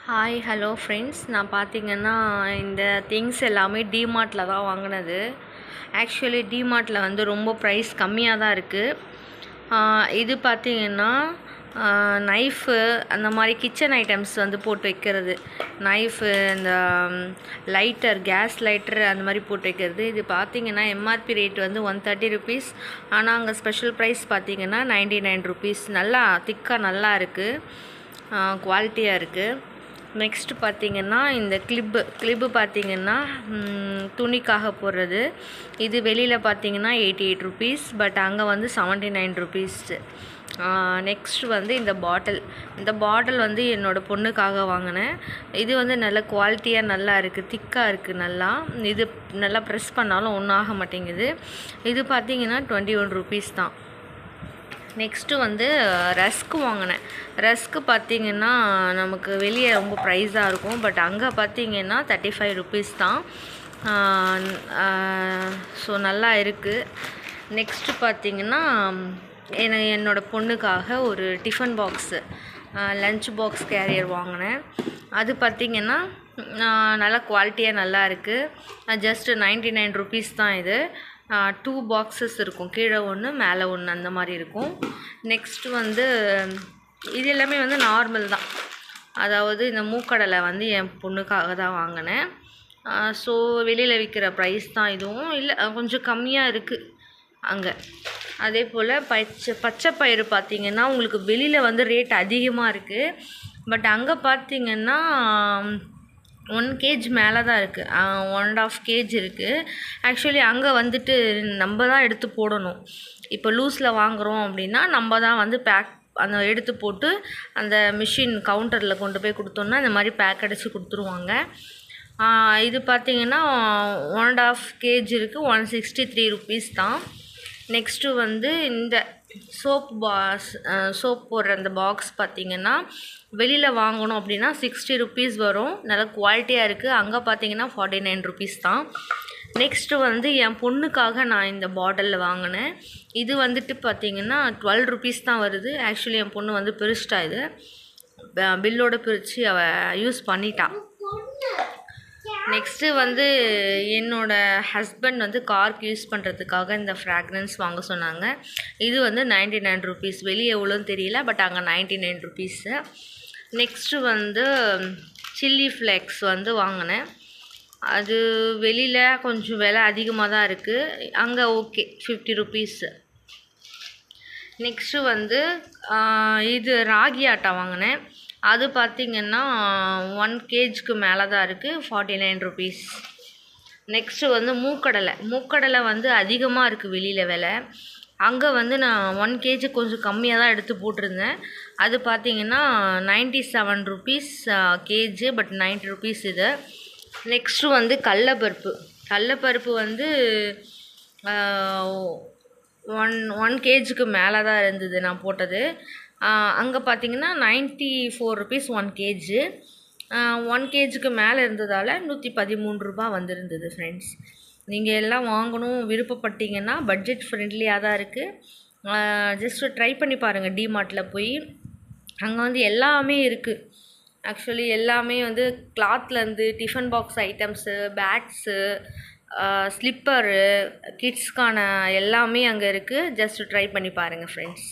Hi hello friends, நான் பார்த்தீங்கன்னா இந்த திங்ஸ் எல்லாமே டிமார்ட்டில் தான் வாங்கினது. ஆக்சுவலி டிமார்ட்டில் வந்து ரொம்ப ப்ரைஸ் கம்மியாக தான் இருக்குது. இது பார்த்தீங்கன்னா நைஃபு, அந்த மாதிரி கிச்சன் ஐட்டம்ஸ் வந்து போட்டு வைக்கிறது. நைஃபு, இந்த லைட்டர், கேஸ் லைட்டர் அந்த மாதிரி போட்டு வைக்கிறது. இது பார்த்தீங்கன்னா எம்ஆர்பி ரேட் வந்து 130 ருபீஸ். ஆனால் அங்கே ஸ்பெஷல் ப்ரைஸ் பார்த்தீங்கன்னா 99 ருபீஸ். நல்லா திக்காக நல்லா இருக்குது, குவாலிட்டியாக இருக்குது. நெக்ஸ்ட்டு பார்த்திங்கன்னா இந்த கிளிப்பு பார்த்திங்கன்னா துணிக்காக போடுறது. இது வெளியில் பார்த்திங்கன்னா 88 ருபீஸ், பட் அங்கே வந்து 79 ருபீஸ். நெக்ஸ்ட்டு வந்து இந்த பாட்டில் வந்து என்னோடய பொண்ணுக்காக வாங்கினேன். இது வந்து நல்ல குவாலிட்டியாக நல்லா இருக்குது, திக்காக இருக்குது. நல்லா இது நல்லா ப்ரெஸ் பண்ணாலும் ஒன்றும் ஆக மாட்டேங்குது. இது பார்த்திங்கன்னா 21 ருபீஸ் தான். நெக்ஸ்ட்டு வந்து ரஸ்க்கு வாங்கினேன். ரஸ்க்கு பார்த்திங்கன்னா நமக்கு வெளியே ரொம்ப ப்ரைஸாக இருக்கும், பட் அங்கே பார்த்திங்கன்னா 35 ருபீஸ் தான். ஸோ நல்லா இருக்குது. நெக்ஸ்ட்டு பார்த்திங்கன்னா என்னோடய பொண்ணுக்காக ஒரு tiffin box, lunch box carrier வாங்கினேன். அது பார்த்திங்கன்னா நல்லா குவாலிட்டியாக நல்லா இருக்குது. ஜஸ்ட்டு 99 ருபீஸ் தான். இது 2 பாக்ஸஸ் இருக்கும், கீழே ஒன்று மேலே ஒன்று அந்த மாதிரி இருக்கும். நெக்ஸ்ட்டு வந்து இது எல்லாமே வந்து நார்மல் தான். அதாவது இந்த மூக்கடலை வந்து என் பொண்ணுக்காக தான் வாங்கினேன். ஸோ வெளியில் விற்கிற ப்ரைஸ் தான் இதுவும், இல்லை கொஞ்சம் கம்மியாக இருக்குது அங்கே. அதே போல் பச்சை பயிறு பார்த்திங்கன்னா உங்களுக்கு வெளியில் வந்து ரேட் அதிகமாக இருக்குது, பட் அங்கே பார்த்திங்கன்னா 1 kg மேலே தான் இருக்குது, 1.5 kg இருக்குது. ஆக்சுவலி அங்கே வந்துட்டு நம்ம தான் எடுத்து போடணும். இப்போ லூஸில் வாங்குகிறோம் அப்படின்னா நம்ம தான் வந்து அந்த எடுத்து போட்டு அந்த மிஷின் கவுண்டரில் கொண்டு போய் கொடுத்தோன்னா இந்த மாதிரி பேக் அடித்து கொடுத்துருவாங்க. இது பார்த்திங்கன்னா 1.5 kg இருக்குது, 163 ருபீஸ் தான். நெக்ஸ்ட்டு வந்து இந்த சோப் போடுற அந்த பாக்ஸ் பார்த்திங்கன்னா வெளியில் வாங்கணும் அப்படின்னா 60 ருபீஸ் வரும். நல்லா குவாலிட்டியாக இருக்குது. அங்கே பார்த்திங்கன்னா 49 ருபீஸ் தான். நெக்ஸ்ட்டு வந்து என் பொண்ணுக்காக நான் இந்த பாட்டிலில் வாங்கினேன். இது வந்துட்டு பார்த்திங்கன்னா 12 ருபீஸ் தான் வருது. ஆக்சுவலி என் பொண்ணு வந்து பிரிச்சிட்டா, இது பில்லோடு பிரித்து அவள் யூஸ் பண்ணிட்டான். நெக்ஸ்ட்டு வந்து என்னோடய ஹஸ்பண்ட் வந்து காருக்கு யூஸ் பண்ணுறதுக்காக இந்த ஃப்ராக்ரன்ஸ் வாங்க சொன்னாங்க. இது வந்து 99 ருபீஸ். வெளியே எவ்வளோன்னு தெரியல, பட் அங்கே 99 ருபீஸு. நெக்ஸ்ட்டு வந்து சில்லி ஃப்ளேக்ஸ் வந்து வாங்கினேன். அது வெளியில் கொஞ்சம் விலை அதிகமாக தான் இருக்குது, அங்கே ஓகே 50 ருபீஸு. நெக்ஸ்ட்டு வந்து இது ராகி ஆட்டா வாங்கினேன். அது பார்த்திங்கன்னா 1 kgக்கு மேலே தான் இருக்குது, 49 ருபீஸ். நெக்ஸ்ட்டு வந்து மூக்கடலை வந்து அதிகமாக இருக்குது வெளியில் விலை. அங்கே வந்து நான் 1 kg கொஞ்சம் கம்மியாக தான் எடுத்து போட்டிருந்தேன். அது பார்த்திங்கன்னா 97 ருபீஸ் kg, பட் 90 ருபீஸ் இது. நெக்ஸ்ட்டு வந்து கடலப்பருப்பு வந்து 1 kgக்கு மேலே தான் இருந்தது நான் போட்டது. அங்கே பார்த்திங்கன்னா 94 ருபீஸ் 1 kg. 1 kgக்கு மேலே இருந்ததால் 113 ரூபா வந்திருந்தது. ஃப்ரெண்ட்ஸ், நீங்கள் எல்லாம் வாங்கணும் விருப்பப்பட்டீங்கன்னா பட்ஜெட் ஃப்ரெண்ட்லியாக தான் இருக்குது. ஜஸ்ட்டு ட்ரை பண்ணி பாருங்கள். டிமார்ட்டில் போய் அங்கே வந்து எல்லாமே இருக்குது. ஆக்சுவலி எல்லாமே வந்து கிளாத்லேருந்து tiffin box items, bags, slipper, கிட்ஸ்க்கான எல்லாமே அங்கே இருக்குது. ஜஸ்ட்டு ட்ரை பண்ணி பாருங்கள் ஃப்ரெண்ட்ஸ்.